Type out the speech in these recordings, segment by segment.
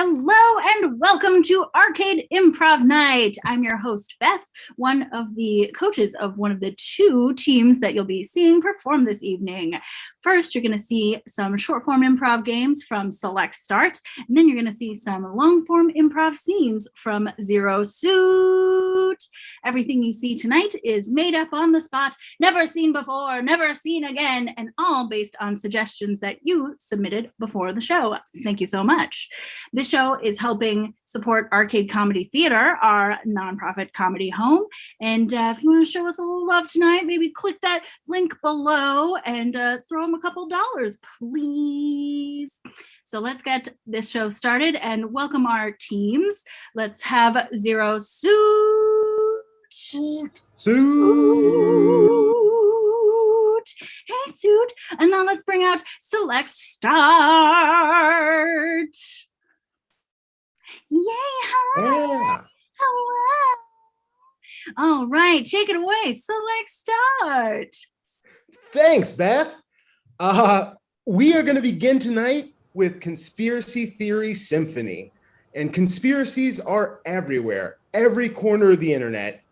Hello and welcome to Arcade Improv Night. I'm your host, Beth, one of the coaches of one of the two teams that you'll be seeing perform this evening. First, you're going to see some short-form improv games from Select Start, and then you're going to see some long-form improv scenes from Zero Suit. Everything you see tonight is made up on the spot, never seen before, never seen again, and all based on suggestions that you submitted before the show. Thank you so much. This show is helping support Arcade Comedy Theater, our nonprofit comedy home. And if you want to show us a little love tonight, maybe click that link below and throw them a couple dollars, please. So let's get this show started and welcome our teams. Let's have Zero Suit. Hey, Suit. And now let's bring out Select Start. Yay, hello. Yeah. Hello. All right, take it away. Select Start. Thanks, Beth. We are going to begin tonight with Conspiracy Theory Symphony. And conspiracies are everywhere, every corner of the internet,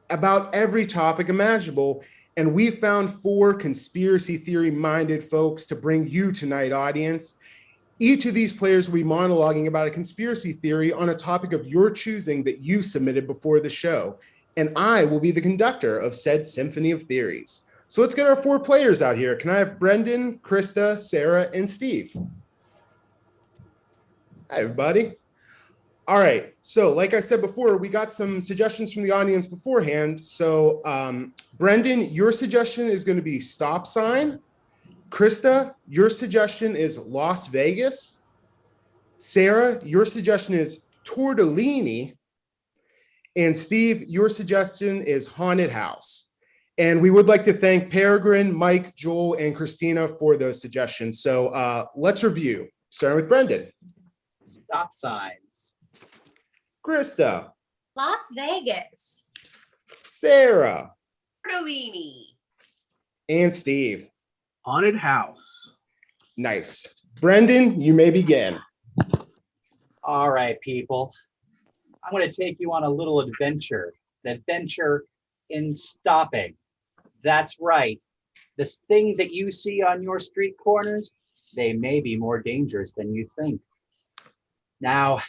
about every topic imaginable. And we found 4 conspiracy theory-minded folks to bring you tonight, audience. Each of these players will be monologuing about a conspiracy theory on a topic of your choosing that you submitted before the show. And I will be the conductor of said symphony of theories. So let's get our 4 players out here. Can I have Brendan, Christa, Sarah, and Steve? Hi, everybody. All right, so like I said before, we got some suggestions from the audience beforehand. So Brendan, your suggestion is going to be stop sign. Christa, your suggestion is Las Vegas. Sarah, your suggestion is tortellini. And Steve, your suggestion is haunted house. And we would like to thank Peregrine, Mike, Joel, and Christina for those suggestions. So let's review, starting with Brendan. Stop signs. Christa. Las Vegas. Sarah. Tortellini. And Steve. Haunted house. Nice. Brendan, you may begin. All right, people. I'm going to take you on a little adventure. An adventure in stopping. That's right. The things that you see on your street corners, they may be more dangerous than you think. Now,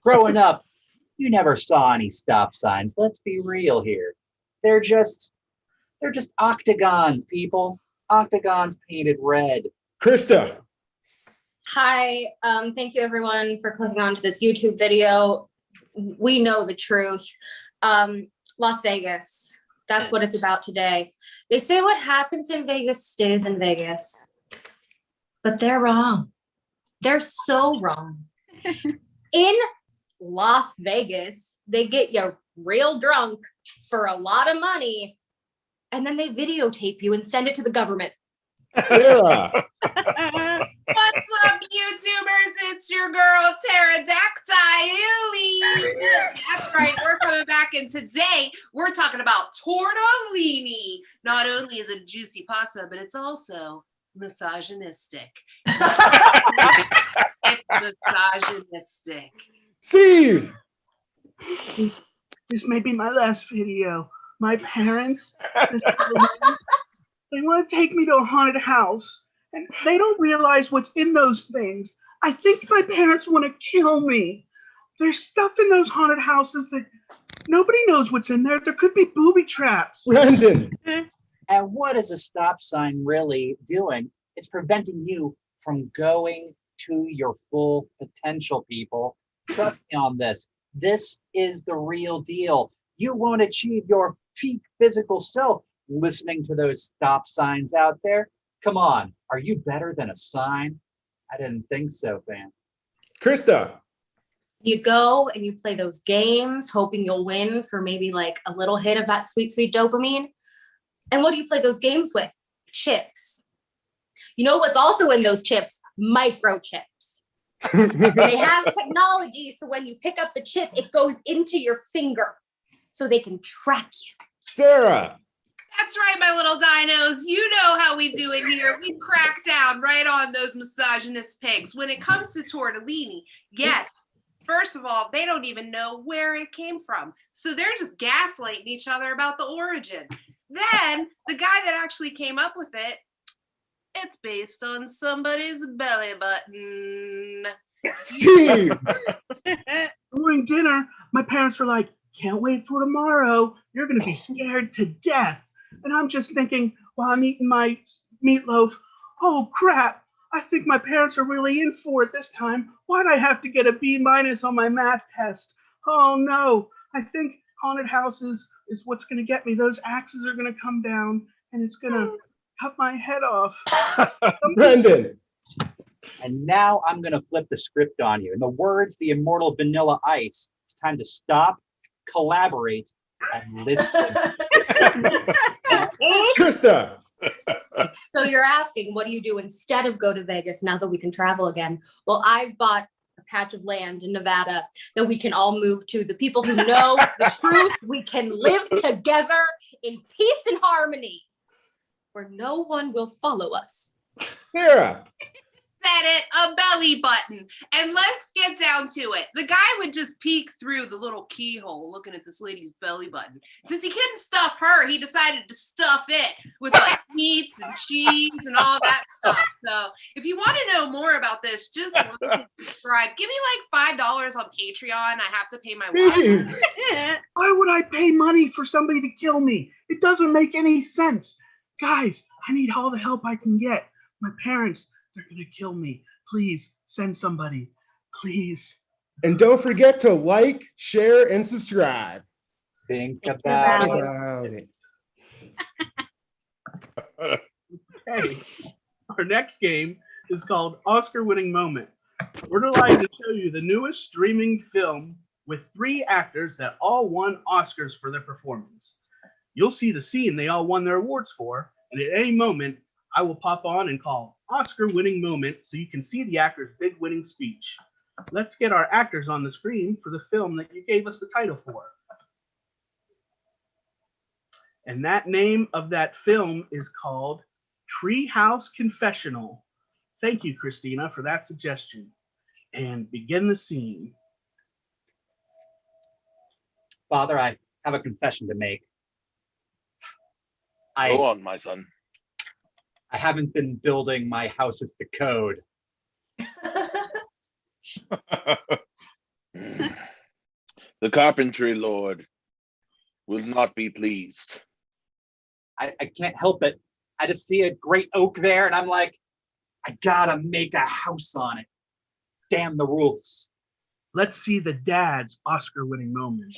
growing up, you never saw any stop signs. Let's be real here. They're just octagons, people. Octagons painted red. Christa. Hi, thank you everyone for clicking onto this YouTube video. We know the truth. Las Vegas, that's what it's about today. They say what happens in Vegas stays in Vegas, but they're wrong. They're so wrong. In Las Vegas, they get you real drunk for a lot of money, and then they videotape you and send it to the government. Sarah. What's up, YouTubers? It's your girl, Pterodactyl. That's right, we're coming back, and today we're talking about tortellini. Not only is it juicy pasta, but it's also misogynistic. It's misogynistic. Steve. This may be my last video. My parents, they want to take me to a haunted house, and they don't realize what's in those things. I think my parents want to kill me. There's stuff in those haunted houses that nobody knows what's in there. There could be booby traps. Brendan. And what is a stop sign really doing? It's preventing you from going to your full potential, people. Trust me on this. This is the real deal. You won't achieve your peak physical self listening to those stop signs out there. Come on, are you better than a sign? I didn't think so, fam. Christa. You go and you play those games, hoping you'll win for maybe like a little hit of that sweet, sweet dopamine. And what do you play those games with? Chips. You know what's also in those chips? Microchips. They have technology, so when you pick up the chip, it goes into your finger so they can track you. Sarah. That's right, my little dinos. You know how we do it here. We crack down right on those misogynist pigs. When it comes to tortellini, yes, first of all, they don't even know where it came from. So they're just gaslighting each other about the origin. Then the guy that actually came up with it, it's based on somebody's belly button. Steve! During dinner, my parents were like, can't wait for tomorrow. You're going to be scared to death. And I'm just thinking while I'm eating my meatloaf, oh crap, I think my parents are really in for it this time. Why'd I have to get a B- on my math test? Oh no, I think haunted houses is what's going to get me. Those axes are going to come down and it's going to cut my head off. Brendan! And now I'm going to flip the script on you. In the words, the immortal Vanilla Ice, it's time to stop, collaborate, and listen. Christa! So you're asking, what do you do instead of go to Vegas now that we can travel again? Well, I've bought a patch of land in Nevada that we can all move to. The people who know the truth, we can live together in peace and harmony, where no one will follow us. Sarah! Said it, a belly button. And let's get down to it. The guy would just peek through the little keyhole looking at this lady's belly button. Since he couldn't stuff her, he decided to stuff it with like meats and cheese and all that stuff. So if you want to know more about this, just like and subscribe. Give me like $5 on Patreon. I have to pay my wife. Why would I pay money for somebody to kill me? It doesn't make any sense. Guys, I need all the help I can get. My parents, they're going to kill me. Please send somebody. Please. And don't forget to like, share, and subscribe. Think Think about about it. Okay. Our next game is called Oscar-winning moment. We're delighted to show you the newest streaming film with 3 actors that all won Oscars for their performance. You'll see the scene they all won their awards for, and at any moment, I will pop on and call Oscar-winning moment so you can see the actor's big winning speech. Let's get our actors on the screen for the film that you gave us the title for. And that name of that film is called Treehouse Confessional. Thank you, Christina, for that suggestion. And begin the scene. Father, I have a confession to make. Go on, my son. I haven't been building my houses to code. The carpentry lord will not be pleased. I can't help it. I just see a great oak there and I'm like, I gotta make a house on it. Damn the rules. Let's see the dad's Oscar-winning moment.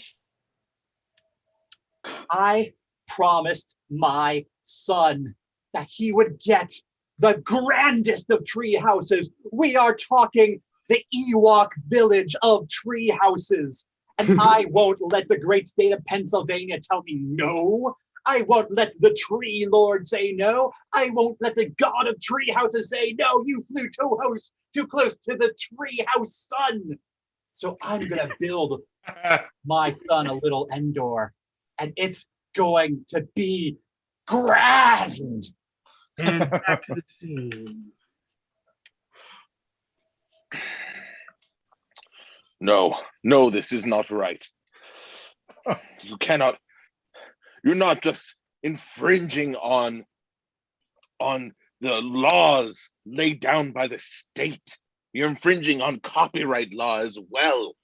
I promised my son that he would get the grandest of tree houses. We are talking the Ewok village of tree houses. And I won't let the great state of Pennsylvania tell me no. I won't let the tree lord say no. I won't let the god of tree houses say no. You flew too close to the tree house sun. So I'm gonna build my son a little Endor, and it's going to be grand. And back to the scene. No, this is not right. You cannot, you're not just infringing on the laws laid down by the state. You're infringing on copyright law as well.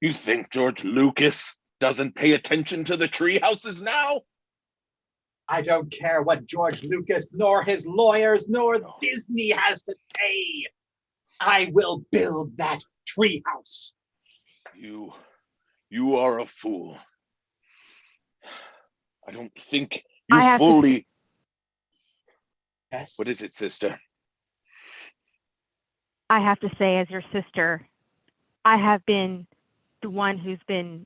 You think George Lucas doesn't pay attention to the tree houses now? I don't care what George Lucas, nor his lawyers, nor Disney has to say. I will build that treehouse. You are a fool. I don't think you fully. Yes. What is it, sister? I have to say, as your sister, I have been the one who's been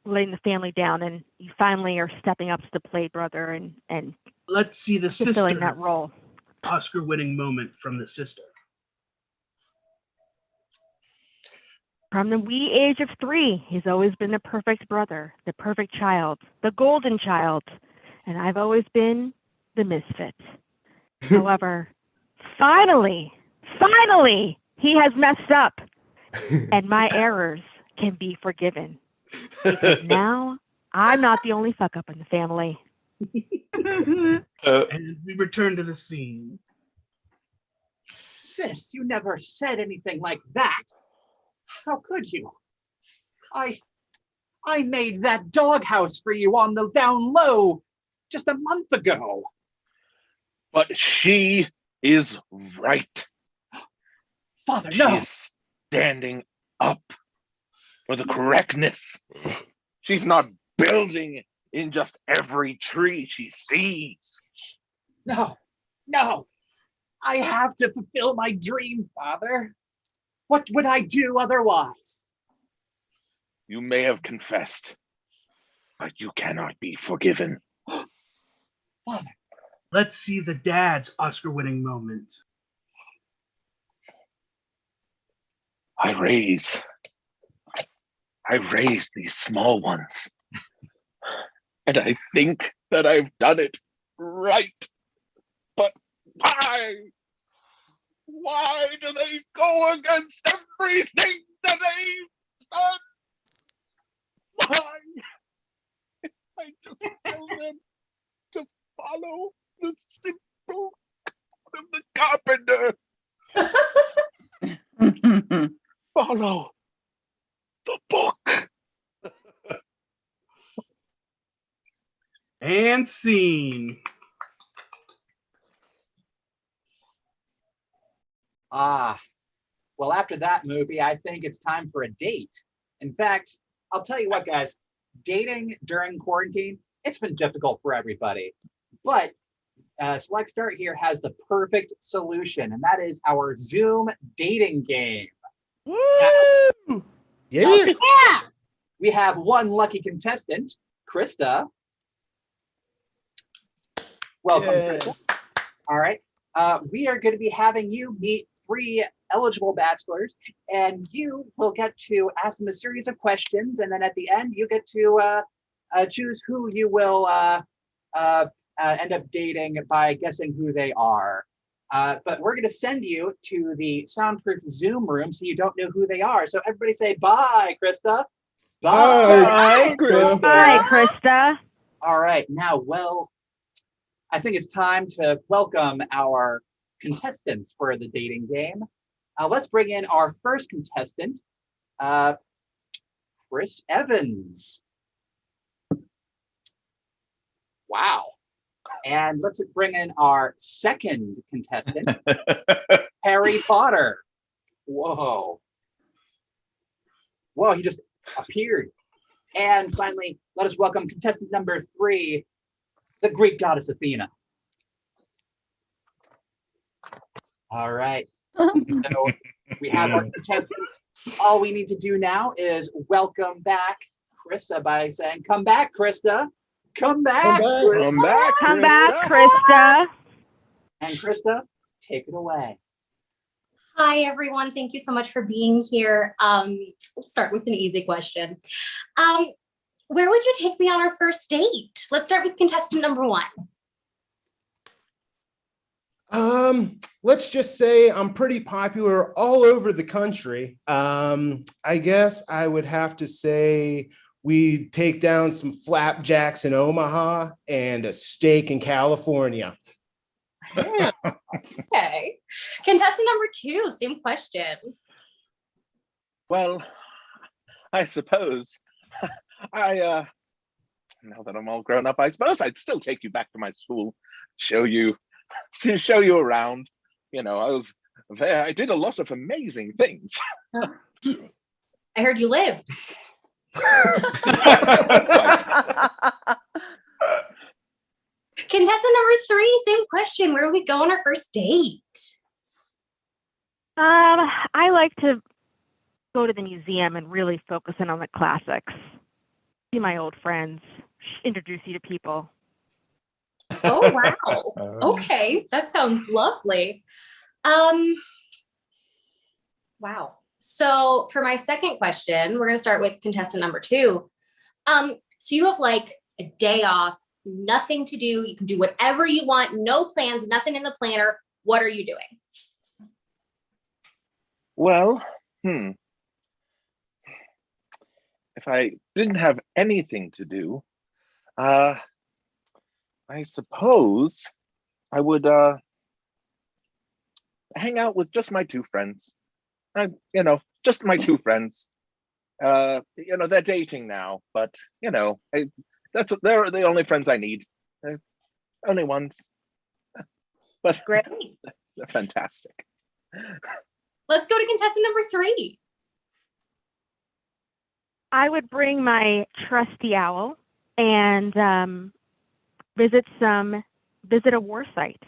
letting the family down, and you finally are stepping up to the plate, brother, and Let's see the fulfilling sister that role. Oscar-winning moment from the sister. From the wee age of 3, he's always been the perfect brother, the perfect child, the golden child. and I've always been the misfit. However, finally, he has messed up, and my errors can be forgiven. Because now I'm not the only fuck up in the family. And we return to the scene. Sis, you never said anything like that. How could you? I made that doghouse for you on the down low just a month ago. But she is right. Father, She no. is standing up for the correctness. She's not building in just every tree she sees. No. I have to fulfill my dream, Father. What would I do otherwise? You may have confessed, but you cannot be forgiven. Father. Let's see the dad's Oscar-winning moment. I raise these small ones. And I think that I've done it right. But why? Why do they go against everything that I've done? Why? I just tell them to follow the simple code of the carpenter. Follow the book. And scene. Well, after that movie, I think it's time for a date. In fact, I'll tell you what, guys, dating during quarantine, it's been difficult for everybody. But Select Start here has the perfect solution, and that is our Zoom dating game. Woo! Yeah. We have one lucky contestant, Christa. Welcome, Yeah. Christa. All right. We are going to be having you meet 3 eligible bachelors, and you will get to ask them a series of questions, and then at the end, you get to choose who you will end up dating by guessing who they are. But we're going to send you to the soundproof Zoom room so you don't know who they are. So everybody say bye, Christa. Bye, Christa. Hi, Christa. All right. Now, well, I think it's time to welcome our contestants for the dating game. Let's bring in our first contestant, Chris Evans. Wow. And let's bring in our second contestant, Harry Potter. Whoa. Whoa, he just appeared. And finally, let us welcome contestant number 3, the Greek goddess Athena. All right. So we have our contestants. All we need to do now is welcome back Christa by saying, "Come back, Christa. Come back, Christa." Come back, Come back, Christa. And Christa, take it away. Hi, everyone. Thank you so much for being here. Let's start with an easy question. Where would you take me on our first date? Let's start with contestant number 1. Let's just say I'm pretty popular all over the country. I guess I would have to say we take down some flapjacks in Omaha and a steak in California. Okay. Contestant number 2, same question. Well, I suppose now that I'm all grown up, I suppose I'd still take you back to my school, show you around. You know, I did a lot of amazing things. I heard you lived. Contestant number 3, same question. Where would we go on our first date? I like to go to the museum and really focus in on the classics. See my old friends, introduce you to people. Oh, wow. Okay, that sounds lovely. Wow. So for my second question, we're going to start with contestant number 2. So you have like a day off nothing to do. You can do whatever you want, no plans, nothing in the planner. What are you doing? Well, if I didn't have anything to do, I suppose I would hang out with just my two friends. Just my two friends. They're dating now, but they're the only friends I need. They're only ones. But Great. They're fantastic. Let's go to contestant number 3. I would bring my trusty owl and visit a war site.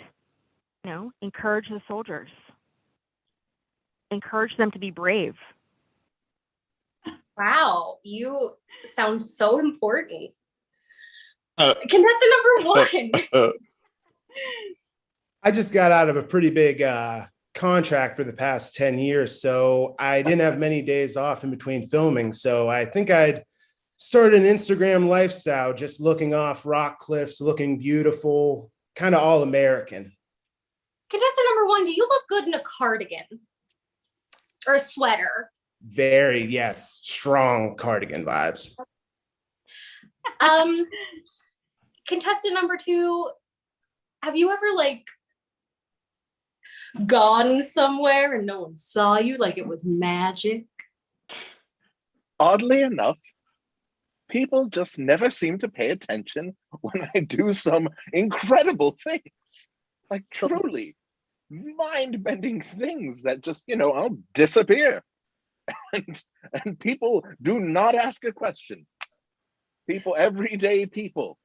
Encourage the soldiers. Encourage them to be brave. Wow, you sound so important. Contestant number 1. I just got out of a pretty big contract for the past 10 years, so I didn't have many days off in between filming. So I think I'd start an Instagram lifestyle, just looking off rock cliffs, looking beautiful, kind of all American. Contestant number 1, do you look good in a cardigan or a sweater? Very, yes, strong cardigan vibes. Contestant number 2, have you ever gone somewhere and no one saw you like it was magic? Oddly enough, people just never seem to pay attention when I do some incredible things. Truly mind-bending things that just, I'll disappear. And people do not ask a question. Everyday people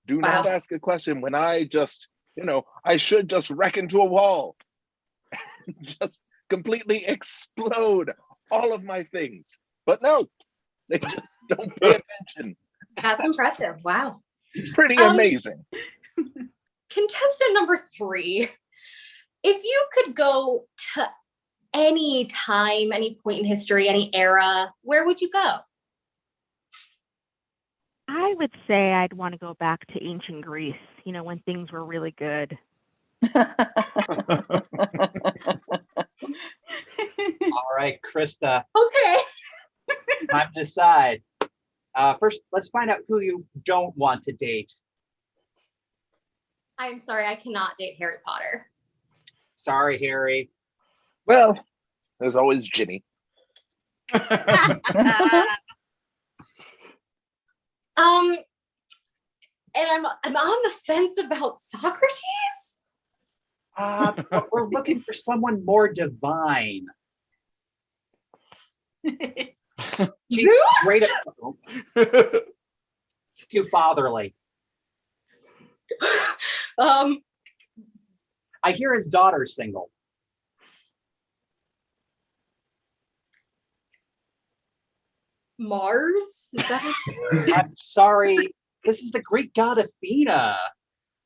do not ask a question when I just, I should just wreck into a wall and just completely explode all of my things. But no, they just don't pay attention. That's impressive. Wow. Pretty amazing. Contestant number 3, if you could go to any time, any point in history, any era, where would you go? I would say I'd want to go back to ancient Greece, when things were really good. All right, Christa. Okay. Time to decide. First, let's find out who you don't want to date. I'm sorry, I cannot date Harry Potter. Sorry, Harry. Well, there's always Ginny. And I'm on the fence about Socrates. But we're looking for someone more divine. She's great at too fatherly. I hear his daughter's single. Mars? Is that I'm sorry. This is the Greek god Athena.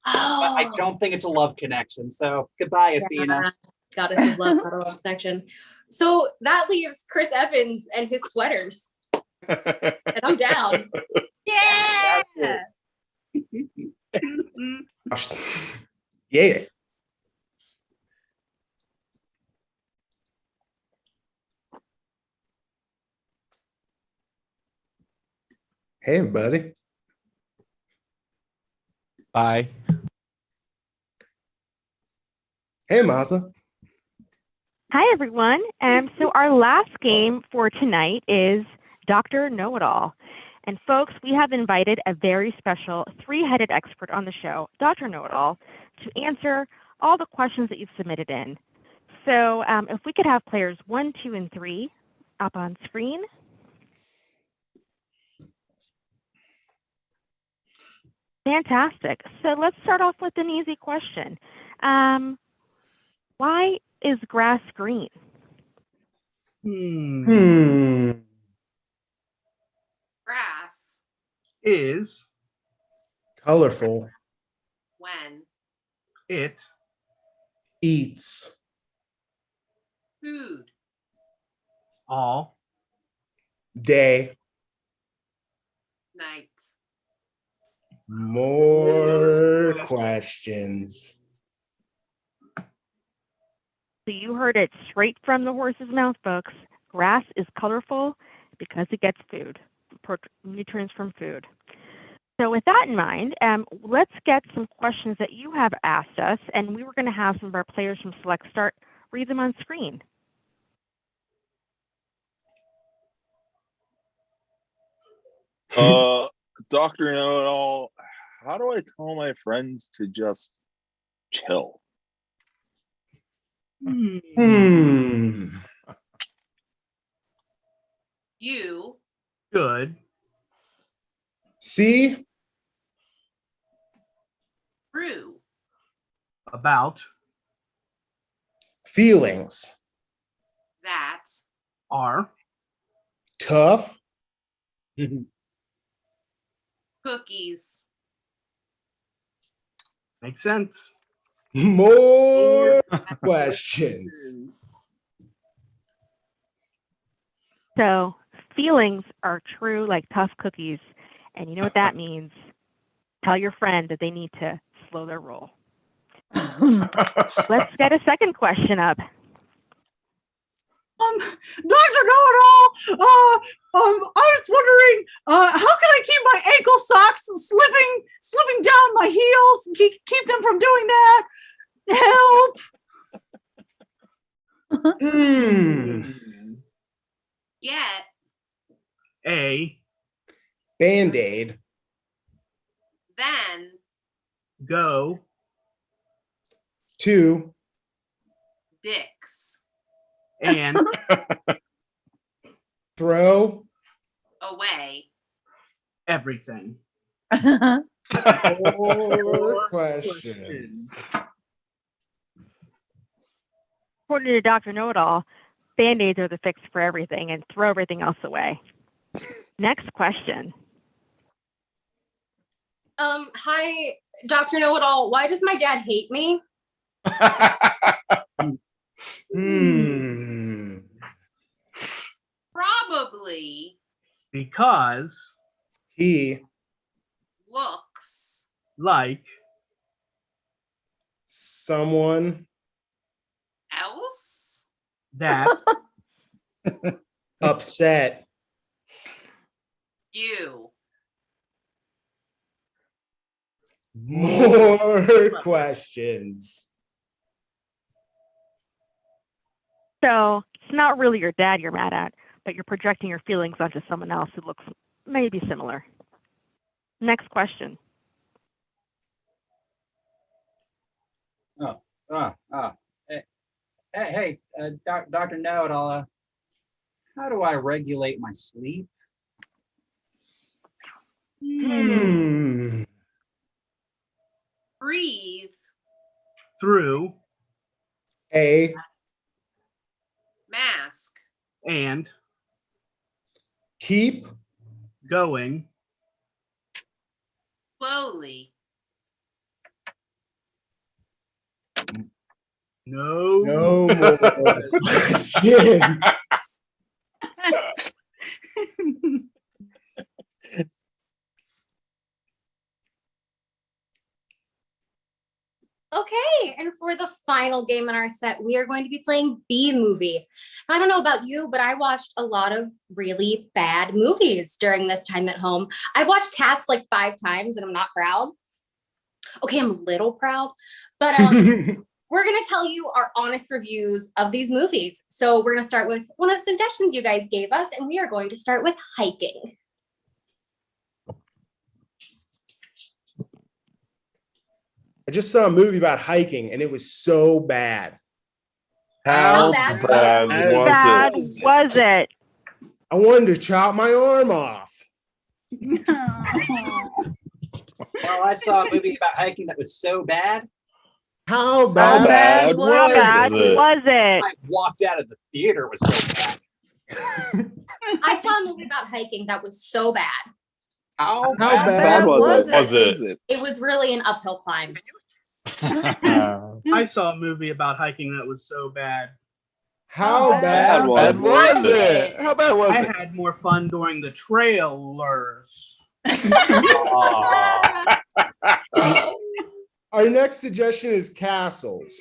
Oh. But I don't think it's a love connection. So goodbye, Athena. Goddess of love, not a love connection. So that leaves Chris Evans and his sweaters. And I'm down. Yeah. Yeah. Hey, everybody. Bye. Hey, Meaza. Hi, everyone. So our last game for tonight is Dr. Know-It-All. And folks, we have invited a very special 3-headed expert on the show, Dr. Know-It-All, to answer all the questions that you've submitted in. So if we could have players 1, 2, and 3 up on screen. Fantastic. So let's start off with an easy question. Why is grass green? Grass. Is Colorful. When. it Eats. Food. all Day. Night. More questions. So you heard it straight from the horse's mouth, folks. Grass is colorful because it gets food, nutrients from food. So with that in mind, let's get some questions that you have asked us, and we were going to have some of our players from Select Start read them on screen. Dr. Know-It-All, how do I tell my friends to just chill? You Good. See? true About Feelings. that are Tough. cookies makes sense. More questions. So feelings are true like tough cookies. And you know what that means? Tell your friend that they need to slow their roll. Let's get a second question up. Dr. Know-It-All, I was wondering, how can I keep my ankle socks slipping down my heels? Keep them from doing that? Help! get A Band-Aid. then go To dicks and throw away everything. more questions. According to Dr. Know-It-All, Band-Aids are the fix for everything and throw everything else away. Next question. Hi, Dr. Know-It-All. Why does my dad hate me? probably Because He looks like someone else that upset. you More questions. So it's not really your dad you're mad at, but you're projecting your feelings onto someone else who looks maybe similar. Next question. Hey, Dr. Know-It-All, how do I regulate my sleep? breathe through A mask and keep going slowly no more questions. Okay, and for the final game in our set, we are going to be playing B Movie. I don't know about you, but I watched a lot of really bad movies during this time at home. I've watched Cats like 5 times and I'm not proud. Okay, I'm a little proud, but we're going to tell you our honest reviews of these movies. So we're going to start with one of the suggestions you guys gave us, and we are going to start with hiking. I just saw a movie about hiking and it was so bad. How bad bad Was it? I wanted to chop my arm off. Well, I saw a movie about hiking that was so bad, How bad? bad was How bad it? was it? I walked out of the theater. It was so bad. I saw a movie about hiking that was so bad. How bad was it? It was really an uphill climb. I saw a movie about hiking that was so bad. How bad bad was it? How bad was I it? had more fun during the trailers. Aw. Our next suggestion is castles.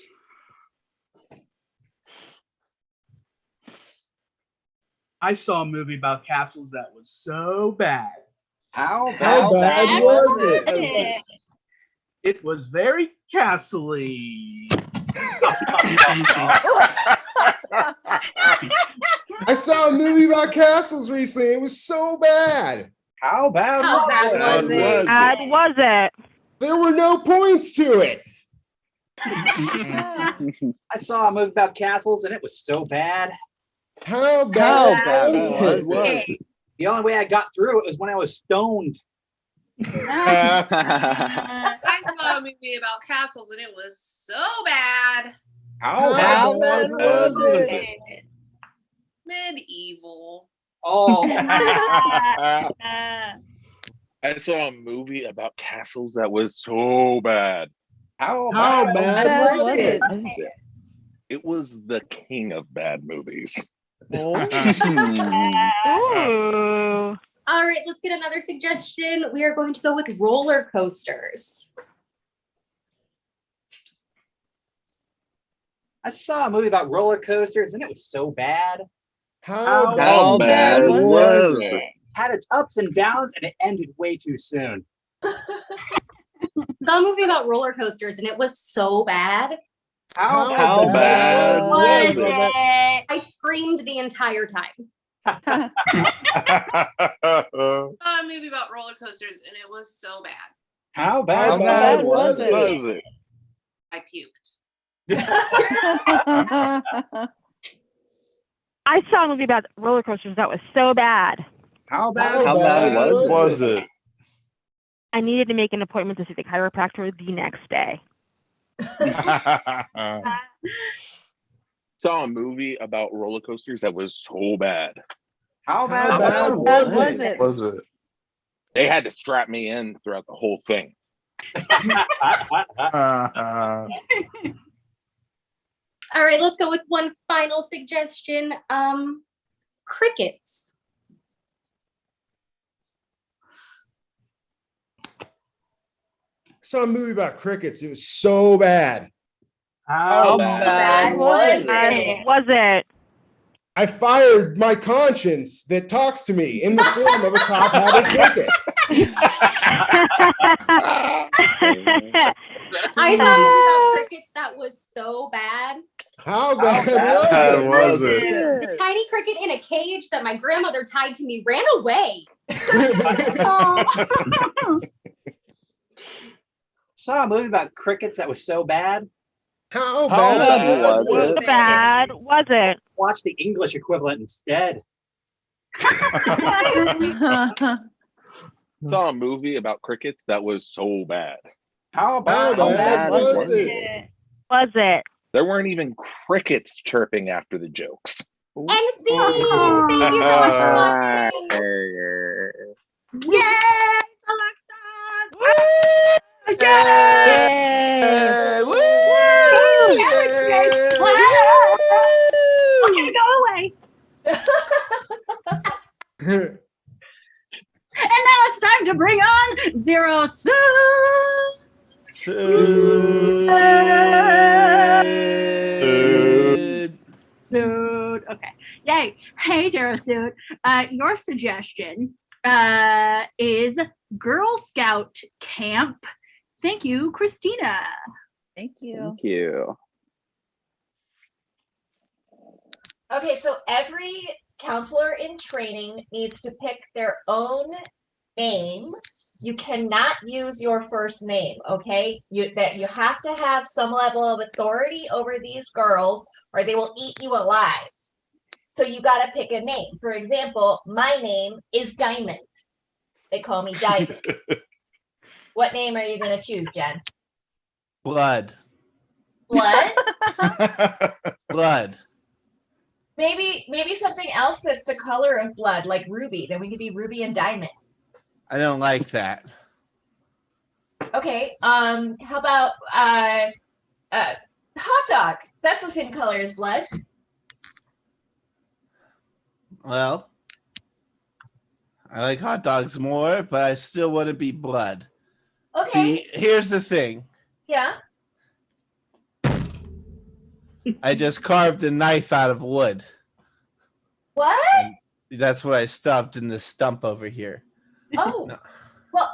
I saw a movie about castles that was so bad. How How bad Bad was was it? it? It was very castle-y. I saw a movie about castles recently. It was so bad. How bad How was bad it? was it? Bad was it? There were no points to it. I saw a movie about castles and it was so bad. How bad, bad was was it? The only way I got through it was when I was stoned. I saw a movie about castles and it was so bad. How bad was it? Medieval. Oh, I saw a movie about castles that was so bad. how How bad was it? It was the king of bad movies. Ooh. All right, let's get another suggestion. We are going to go with roller coasters. I saw a movie about roller coasters and it was so bad. How How bad bad was was it? Had its ups and downs and it ended way too soon. Saw a movie about roller coasters and it was so bad. How bad was it? I screamed the entire time. I saw a movie about roller coasters and it was so bad. How bad, How bad was it? Was it? I puked. I saw a movie about roller coasters that was so bad. How bad, How bad was it? I needed to make an appointment to see the chiropractor the next day. Saw a movie about roller coasters that was so bad. How bad, How bad was it? Was it? They had to strap me in throughout the whole thing. All right, let's go with one final suggestion. Crickets. Saw a movie about crickets. It was so bad. How bad was it? Was it? I fired my conscience that talks to me in the form of a top-hatted cricket. I saw a movie about crickets that was so bad. How bad was it? The tiny cricket in a cage that my grandmother tied to me ran away. Saw a movie about crickets that was so bad. How How bad bad was was it? it? Bad was it? Watch the English equivalent instead. Saw a movie about crickets that was so bad. How How bad, bad was it? Was it? There weren't even crickets chirping after the jokes. And see, thank you so much for watching. Yay! Yay! Woo! Okay, go away. And now it's time to bring on Zero Suit. Suit. Okay. Yay. Hey, Zero Suit. Your suggestion is Girl Scout Camp. Thank you, Christina. Thank you. Thank you. Okay, so every counselor in training needs to pick their own name. You cannot use your first name, okay? You have to have some level of authority over these girls or they will eat you alive. So you got to pick a name. For example, my name is Diamond. They call me Diamond. What name are you going to choose, Jen? Blood. Blood? Blood. Maybe something else that's the color of blood, like ruby. Then we could be Ruby and Diamond. I don't like that. Okay. How about hot dog? That's the same color as blood. Well, I like hot dogs more, but I still want to be blood. Okay. See, here's the thing. Yeah. I just carved a knife out of wood. What? That's what I stuffed in the stump over here. Oh. No. Well,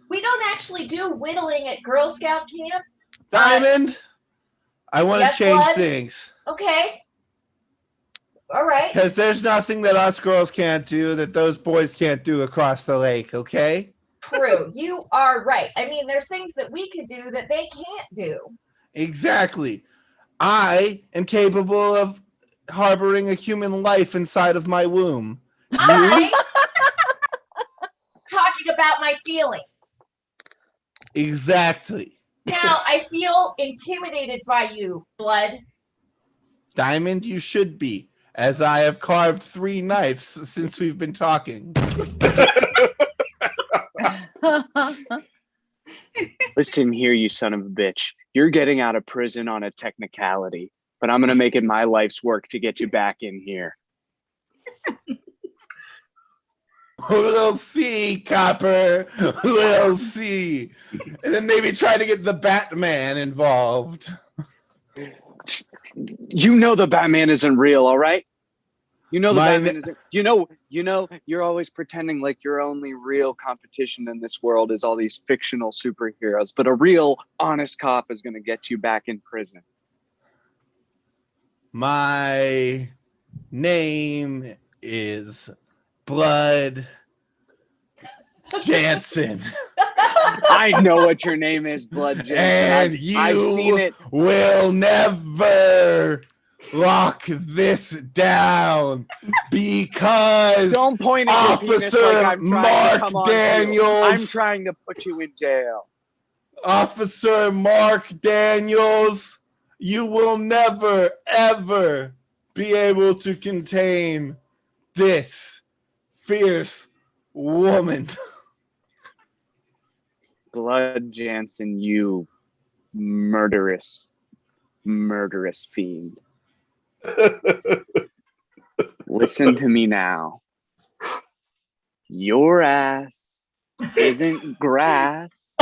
we don't actually do whittling at Girl Scout camp. Diamond, I want Yes, to change Blood? things. Okay. All right. Because there's nothing that us girls can't do that those boys can't do across the lake, okay? True. You are right. I mean, there's things that we could do that they can't do. Exactly. I am capable of harboring a human life inside of my womb. I talking about my feelings. Exactly. Now I feel intimidated by you, Blood. Diamond, you should be, as I have carved 3 knives since we've been talking. Listen here, you son of a bitch. You're getting out of prison on a technicality, but I'm going to make it my life's work to get you back in here. We'll see, Copper. We'll see. And then maybe try to get the Batman involved. You know the Batman isn't real, all right? You know the Batman isn't. You know, you're always pretending like your only real competition in this world is all these fictional superheroes, but a real, honest cop is going to get you back in prison. My name is Blood Jansen. I know what your name is, Blood Jansen. And I've seen it. Will never lock this down because don't point at your penis like I'm trying Mark to come on Daniels. to you. I'm trying to put you in jail. Officer Mark Daniels, you will never, ever be able to contain this fierce woman. Blood Jansen, you murderous fiend. Listen to me now. Your ass isn't grass.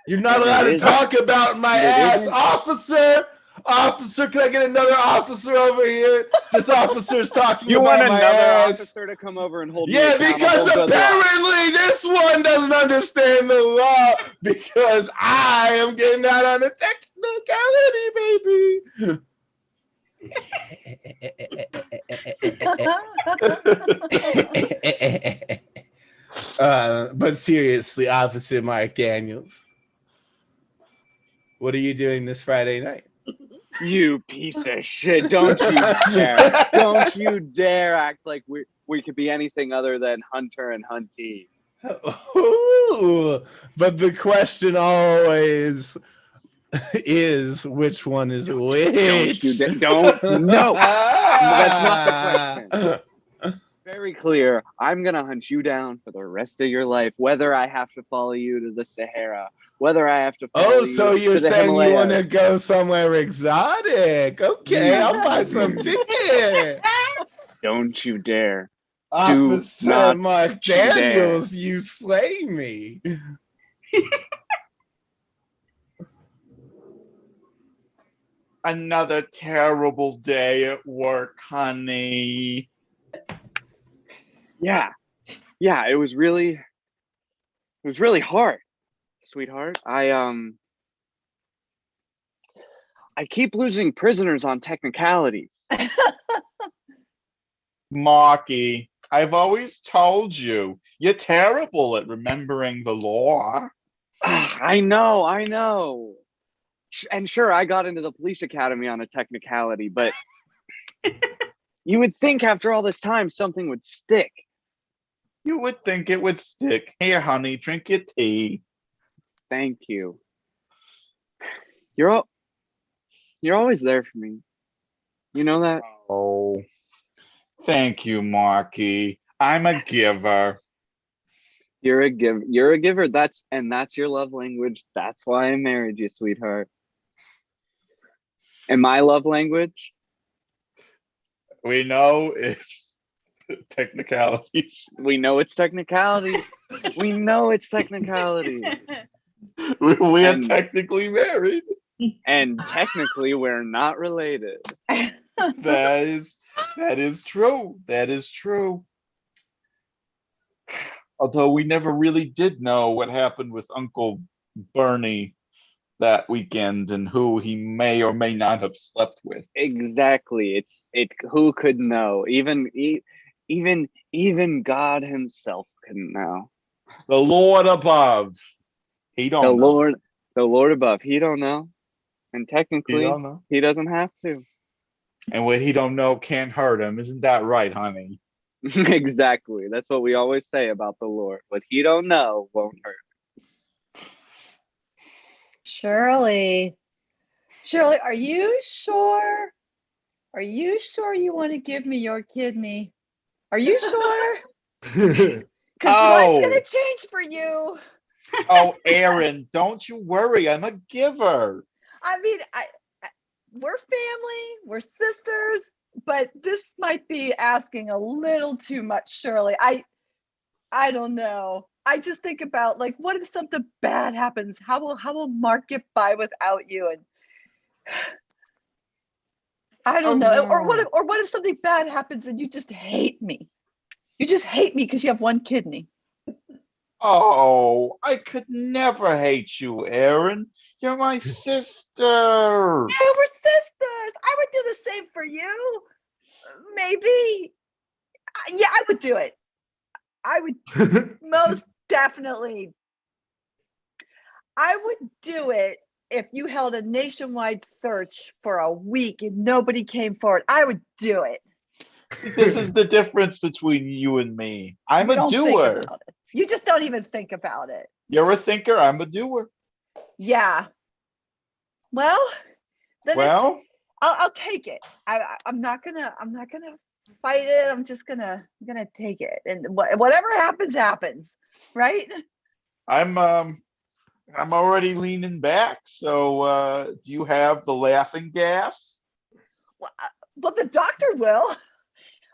You're not allowed to talk about my ass, officer. Officer, can I get another officer over here? This officer's talking you about want my another ass. officer to come over and hold me Yeah, accountable? because Good luck. apparently this one doesn't understand the law because I am getting out on a technicality, baby. But seriously, Officer Mark Daniels, what are you doing this Friday night? You piece of shit. Don't you dare. Don't you dare act like we could be anything other than Hunter and Huntee. Ooh, but the question always is which one is which. Don't. No. That's not the question. Very clear. I'm going to hunt you down for the rest of your life, whether I have to follow you to the Sahara, whether I have to follow you so you're to the saying Himalayas. you want to go somewhere exotic. Okay, I'll buy some tickets. Don't you dare. Officer Mark Daniels, you slay me. Another terrible day at work, honey. Yeah, it was really hard, sweetheart. I keep losing prisoners on technicalities. Marky, I've always told you, you're terrible at remembering the law. I know. And sure, I got into the police academy on a technicality, but you would think after all this time something would stick. You would think it would stick. Here, honey, drink your tea. Thank you. You're always there for me. You know that? Oh, thank you, Marky. I'm a giver. You're a giver. That's your love language. That's why I married you, sweetheart. And my love language? We know it's technicalities. We know it's technicalities. We know it's technicalities. We are And- technically married. And technically, we're not related. That is true. That is true. Although we never really did know what happened with Uncle Bernie that weekend and who he may or may not have slept with. Exactly. Who could know? Even God himself couldn't know. The Lord above. He don't know. The Lord above. He don't know. And He technically, don't know. he doesn't have to. And what he don't know can't hurt him. Isn't that right, honey? Exactly. That's what we always say about the Lord. What he don't know won't hurt. Shirley, are you sure? Are you sure you want to give me your kidney? Are you sure? Because life's gonna change for you. Oh, Aaron, don't you worry. I'm a giver. I mean, we're family, we're sisters, but this might be asking a little too much, Shirley. I don't know. I just think about, like, what if something bad happens? How will Mark get by without you? And I don't know. no. Or what if something bad happens and you just hate me? You just hate me because you have one kidney. Oh, I could never hate you, Aaron. You're my sister. Yeah, we're sisters. I would do the same for you. Maybe. Yeah, I would do it. I would most definitely. I would do it if you held a nationwide search for a week and nobody came forward. I would do it. This is the difference between you and me. I'm You a don't think doer. about it. You just don't even think about it. You're a thinker. I'm a doer. Yeah. Well, then I'll take it. I'm not gonna fight it. I'm gonna take it, and whatever happens, right? I'm already leaning back. So do you have the laughing gas? Well, the doctor will.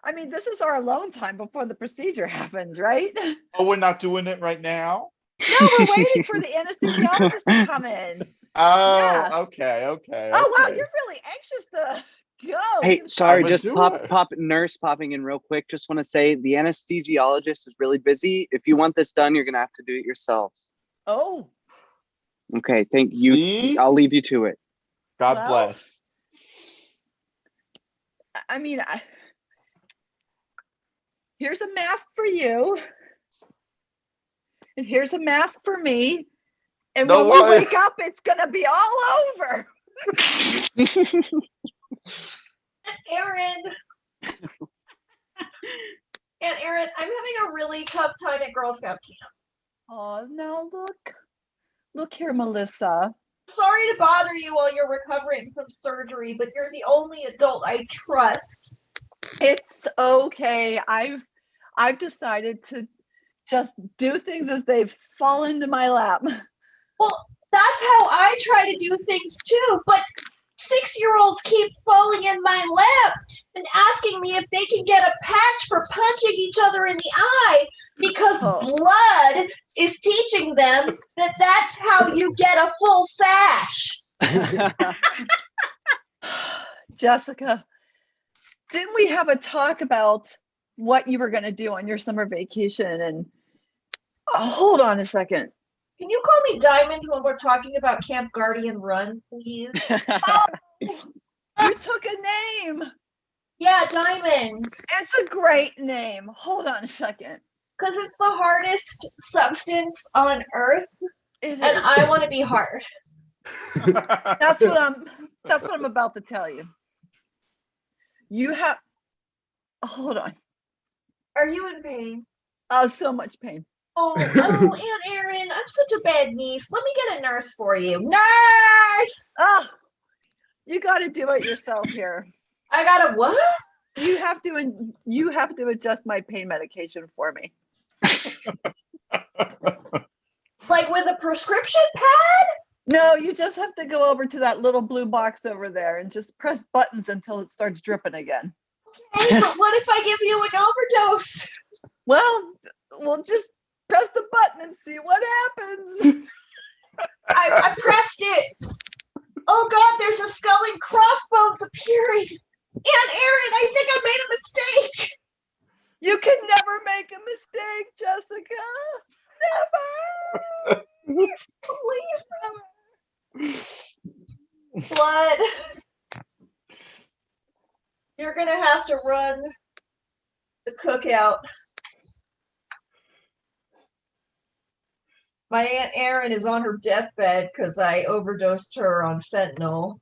I mean, this is our alone time before the procedure happens, right? Oh, we're not doing it right now? No, we're waiting for the anesthesiologist to come in. Oh, Yeah. okay. Oh, wow, you're really anxious to go. Hey, sorry, I'm a just doer. nurse popping in real quick. Just want to say the anesthesiologist is really busy. If you want this done, you're gonna have to do it yourselves. Oh. Okay, thank you. See? I'll leave you to it. God bless. I mean, here's a mask for you. And here's a mask for me. And No when we way. wake up, it's going to be all over. Aaron. And Aaron, I'm having a really tough time at Girl Scout camp. Oh, now look here, Melissa. Sorry to bother you while you're recovering from surgery, but you're the only adult I trust. It's okay. I've decided to just do things as they fall into my lap. Well, that's how I try to do things too, but 6-year-olds keep falling in my lap and asking me if they can get a patch for punching each other in the eye because blood is teaching them that that's how you get a full sash. Jessica, didn't we have a talk about what you were going to do on your summer vacation? And hold on a second. Can you call me Diamond when we're talking about Camp Guardian Run, please? Oh, you took a name. Yeah, Diamond. It's a great name. Hold on a second. Because it's the hardest substance on Earth, and I want to be hard. That's what I'm about to tell you. You have. Hold on. Are you in pain? Oh, so much pain. Oh, Aunt Erin, I'm such a bad niece. Let me get a nurse for you. Nurse! Oh, you got to do it yourself here. I got to what? You have to adjust my pain medication for me. Like with a prescription pad? No, you just have to go over to that little blue box over there and just press buttons until it starts dripping again. Okay, but what if I give you an overdose? Well, we'll just press the button and see what happens. Please from her. Blood. You're gonna have to run the cookout. My Aunt Erin is on her deathbed because I overdosed her on fentanyl.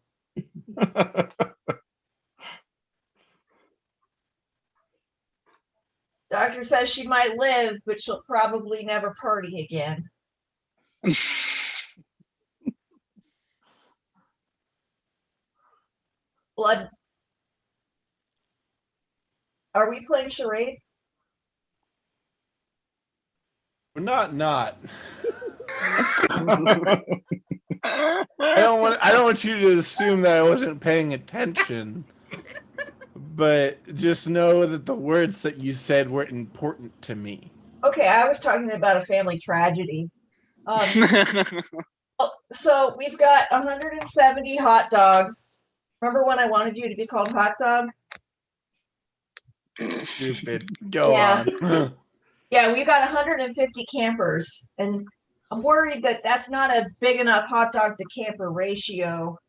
Doctor says she might live, but she'll probably never party again. Blood. Are we playing charades? We're not. I don't want you to assume that I wasn't paying attention. But just know that the words that you said were important to me. Okay, I was talking about a family tragedy. So we've got 170 hot dogs. Remember when I wanted you to be called Hot Dog? Stupid. Go on. Yeah, we've got 150 campers, and I'm worried that that's not a big enough hot dog to camper ratio.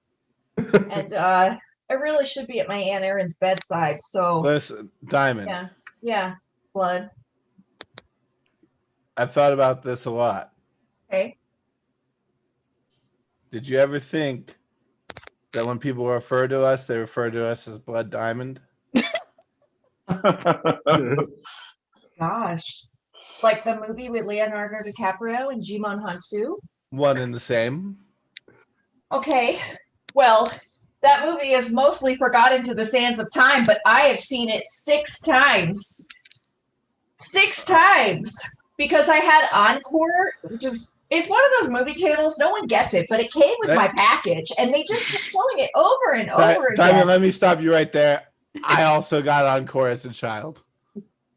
And I really should be at my Aunt Erin's bedside. So listen, Diamond. Yeah, Blood. I've thought about this a lot. Okay. Did you ever think that when people refer to us, they refer to us as Blood Diamond? Gosh. Like the movie with Leonardo DiCaprio and Jimon Hansu? One and the same. Okay. Well, that movie is mostly forgotten to the sands of time, but I have seen it 6 times. 6 times. Because I had Encore, which is, it's one of those movie channels, no one gets it, but it came with my package, and they just keep showing it over and over again. Diamond, let me stop you right there. I also got Encore as a child.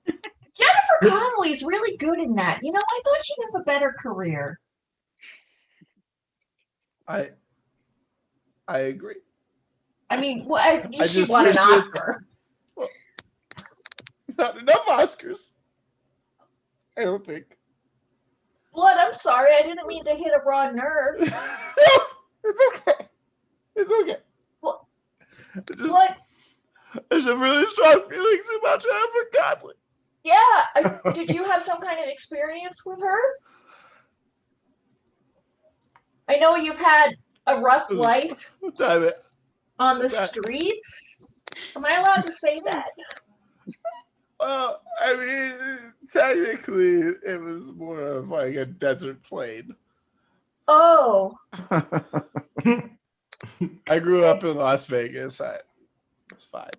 Jennifer Connelly's really good in that. You know, I thought she'd have a better career. I agree. I mean, she won an Oscar. Not enough Oscars. I don't think. Blood, I'm sorry. I didn't mean to hit a raw nerve. It's okay. It's okay. Blood. There's some really strong feelings about Jennifer Connelly. Yeah. Did you have some kind of experience with her? I know you've had a rough life on the streets. Am I allowed to say that? Well, I mean, technically, it was more of like a desert plain. Oh. I grew up in Las Vegas. It's fine.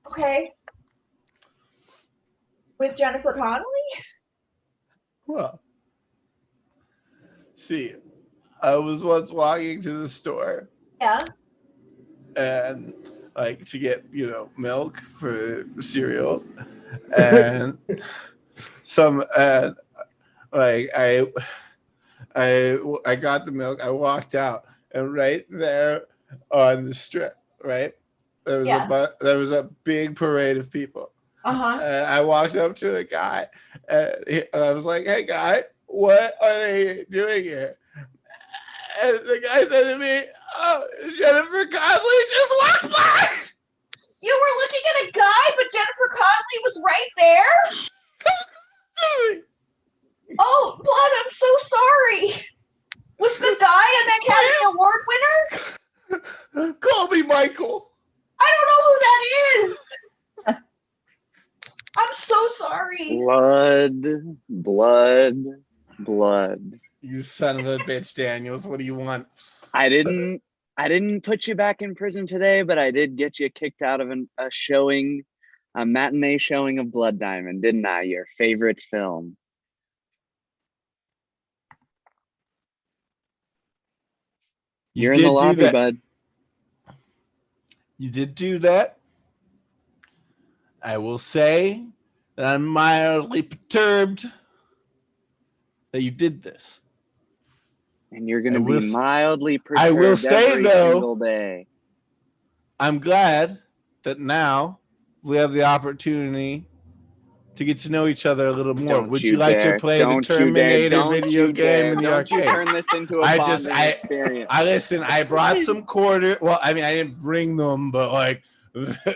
Okay. With Jennifer Connelly? Well, see, I was once walking to the store. Yeah. And like to get, milk for cereal. And I got the milk. I walked out, and right there on the strip, right, there was a big parade of people. Uh-huh. And I walked up to a guy, and I was like, "Hey, guy, what are they doing here?" And the guy said to me, "Oh, Jennifer Connelly just walked by." You were looking at a guy, but Jennifer Connelly was right there? Sorry. Oh, Blood, I'm so sorry. Was the guy an Academy Award winner? Call me Michael. I don't know who that is. I'm so sorry. Blood. You son of a bitch, Daniels. What do you want? I didn't put you back in prison today, but I did get you kicked out of a matinee showing of Blood Diamond, didn't I? Your favorite film. You're in the lobby, bud. You did do that. I will say that I'm mildly perturbed that you did this. And you're going to be mildly perturbed I will say, every though, single day. I'm glad that now we have the opportunity to get to know each other a little more. Don't Would you like dare. to play Don't the you dare. Terminator Don't video you game dare. in the Don't you arcade? turn this into a bonding experience. Listen, I brought some quarters. Well, I mean, I didn't bring them, but like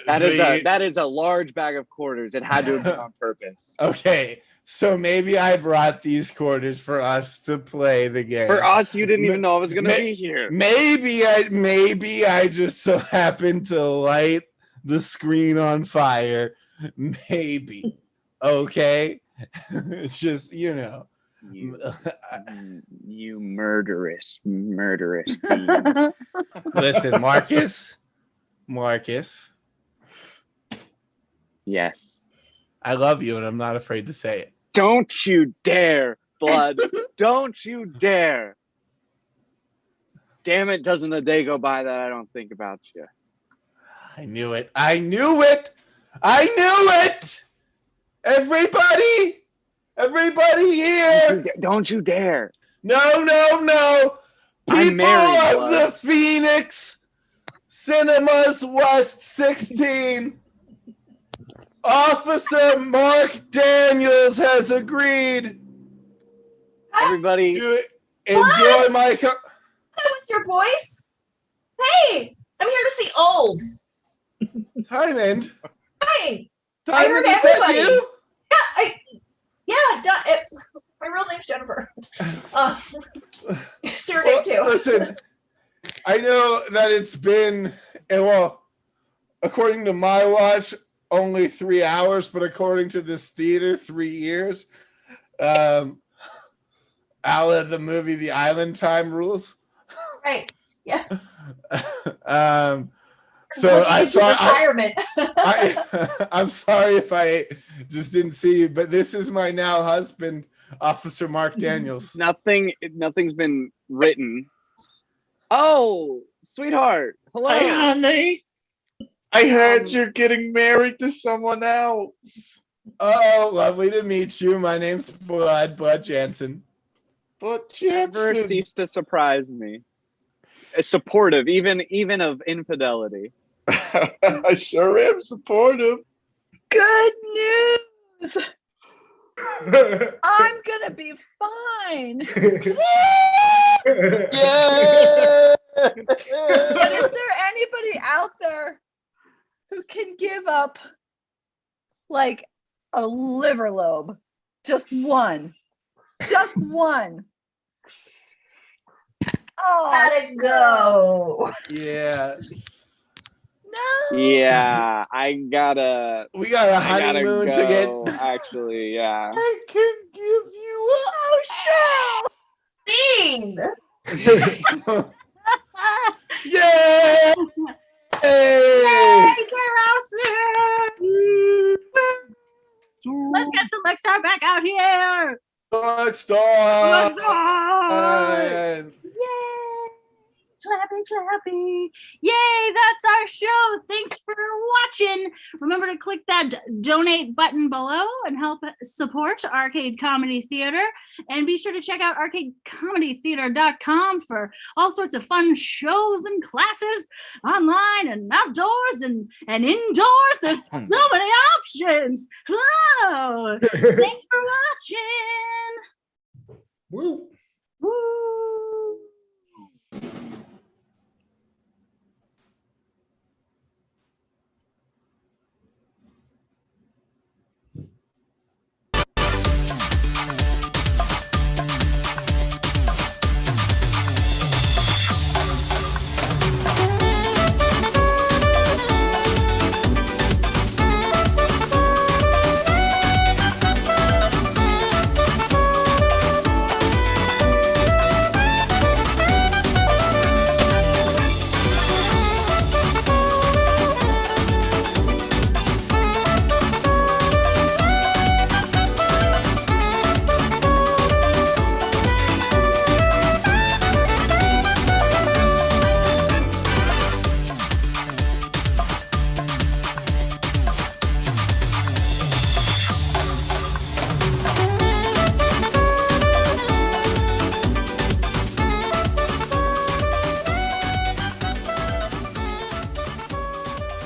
that is a large bag of quarters. It had to have been on purpose. Okay, so maybe I brought these quarters for us to play the game. For us, you didn't even know I was gonna be here. Maybe I just so happened to light the screen on fire. Maybe. Okay. It's just, you know. You murderous. Listen, Marcus. Yes. I love you and I'm not afraid to say it. Don't you dare, blood. Don't you dare. Damn it, doesn't a day go by that I don't think about you. I knew it. Everybody here. Don't you dare. No. I'm People married, of the Phoenix Cinemas West 16. Officer Mark Daniels has agreed. Everybody to enjoy my. That was your voice? Hey, I'm here to see Old. Diamond. Hi. I Diamond, heard is that everybody. you? My real name's Jennifer. It's your name too. Listen, I know that it's been, and well, according to my watch, only 3 hours, but according to this theater, 3 years. Out of the movie The Island Time Rules. Right. Yeah. So I'm sorry. Retirement. I'm sorry if I just didn't see you, but this is my now husband, Officer Mark Daniels. Nothing's been written. Oh, sweetheart. Hello. Hi, honey. I heard you're getting married to someone else. Oh, lovely to meet you. My name's Bud Jansen. Bud Never Jansen. cease to surprise me. Supportive, even of infidelity. I sure am supportive. Good news. I'm gonna be fine. Yeah. But is there anybody out there who can give up like a liver lobe? Just one. Just one. Oh, Gotta go. Yeah. No. Yeah, we got a honeymoon to get. Actually, yeah. I can give you Sing. Yeah. Hey, let's get some Lexstar back out here. Lexstar. Yay! Clappy. Yay, that's our show. Thanks for watching. Remember to click that donate button below and help support Arcade Comedy Theater. And be sure to check out arcadecomedytheater.com for all sorts of fun shows and classes online and outdoors and indoors. There's so many options. Whoa! Thanks for watching. Woo.